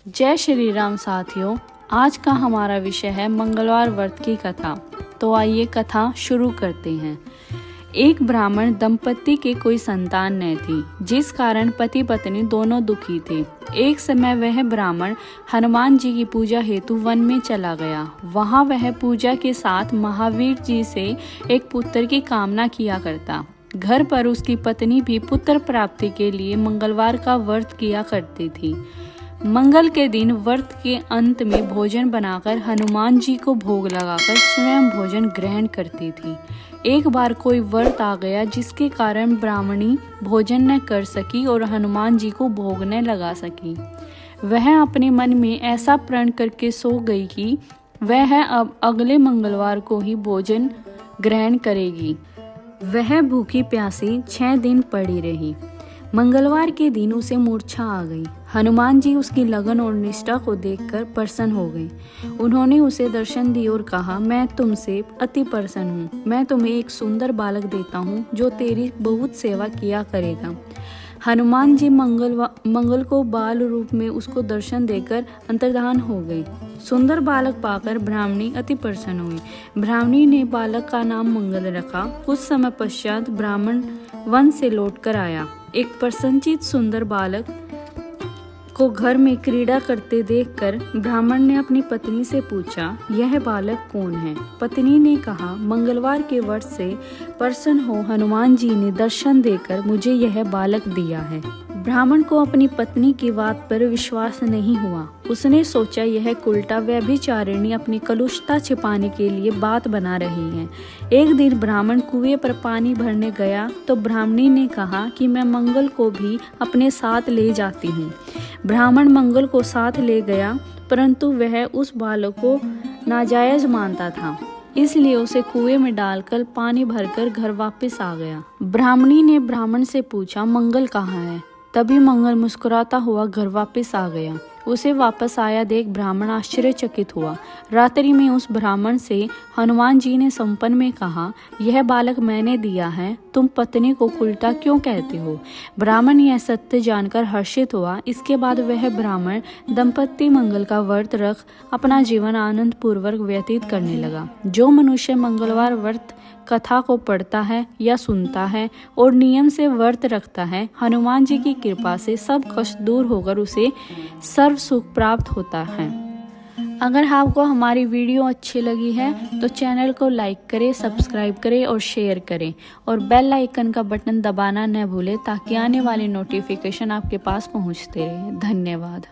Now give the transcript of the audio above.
जय श्री राम साथियों, आज का हमारा विषय है मंगलवार व्रत की कथा। तो आइए कथा शुरू करते हैं। एक ब्राह्मण दंपति के कोई संतान नहीं थी, जिस कारण पति पत्नी दोनों दुखी थे। एक समय वह ब्राह्मण हनुमान जी की पूजा हेतु वन में चला गया। वहां वह पूजा के साथ महावीर जी से एक पुत्र की कामना किया करता। घर पर उसकी पत्नी भी पुत्र प्राप्ति के लिए मंगलवार का व्रत किया करती थी। मंगल के दिन व्रत के अंत में भोजन बनाकर हनुमान जी को भोग लगाकर स्वयं भोजन ग्रहण करती थी। एक बार कोई व्रत आ गया, जिसके कारण ब्राह्मणी भोजन न कर सकी और हनुमान जी को भोग न लगा सकी। वह अपने मन में ऐसा प्रण करके सो गई कि वह अब अगले मंगलवार को ही भोजन ग्रहण करेगी। वह भूखी प्यासी 6 दिन पड़ी रही। मंगलवार के दिन उसे मूर्छा आ गई। हनुमान जी उसकी लगन और निष्ठा को देखकर प्रसन्न हो गए। उन्होंने उसे दर्शन दिए और कहा, मैं तुमसे अति प्रसन्न हूँ। मैं तुम्हें एक सुंदर बालक देता हूँ जो तेरी बहुत सेवा किया करेगा। हनुमान जी मंगल को बाल रूप में उसको दर्शन देकर अंतर्धान हो गए। सुंदर बालक पाकर ब्राह्मणी अति प्रसन्न हुई। ब्राह्मणी ने बालक का नाम मंगल रखा। कुछ समय पश्चात ब्राह्मण वन से लौटकर आया। एक प्रसन्नचित्त सुंदर बालक को घर में क्रीड़ा करते देखकर ब्राह्मण ने अपनी पत्नी से पूछा, यह बालक कौन है? पत्नी ने कहा, मंगलवार के व्रत से प्रसन्न हो हनुमान जी ने दर्शन देकर मुझे यह बालक दिया है। ब्राह्मण को अपनी पत्नी की बात पर विश्वास नहीं हुआ। उसने सोचा यह कुलटा व्यभिचारिणी अपनी कलुषता छिपाने के लिए बात बना रही है। एक दिन ब्राह्मण कुएं पर पानी भरने गया तो ब्राह्मणी ने कहा कि मैं मंगल को भी अपने साथ ले जाती हूँ। ब्राह्मण मंगल को साथ ले गया, परंतु वह उस बालक को नाजायज मानता था, इसलिए उसे कुएं में डालकर पानी भरकर घर वापस आ गया। ब्राह्मणी ने ब्राह्मण से पूछा, मंगल कहाँ है? तभी मंगल मुस्कुराता हुआ घर वापस आ गया। उसे वापस आया देख ब्राह्मण आश्चर्यचकित हुआ। रात्रि में उस ब्राह्मण से हनुमान जी ने संपन्न में कहा, यह बालक मैंने दिया है, तुम पत्नी को उल्टा क्यों कहते हो? ब्राह्मण यह सत्य जानकर हर्षित हुआ। इसके बाद वह ब्राह्मण दंपति मंगल का व्रत रख अपना जीवन आनंद पूर्वक व्यतीत करने लगा। जो मनुष्य मंगलवार व्रत कथा को पढ़ता है या सुनता है और नियम से व्रत रखता है, हनुमान जी की कृपा से सब कष्ट दूर होकर उसे सर्व सुख प्राप्त होता है। अगर आपको हमारी वीडियो अच्छी लगी है तो चैनल को लाइक करें, सब्सक्राइब करें और शेयर करें और बेल आइकन का बटन दबाना न भूलें, ताकि आने वाली नोटिफिकेशन आपके पास पहुंचते रहे। धन्यवाद।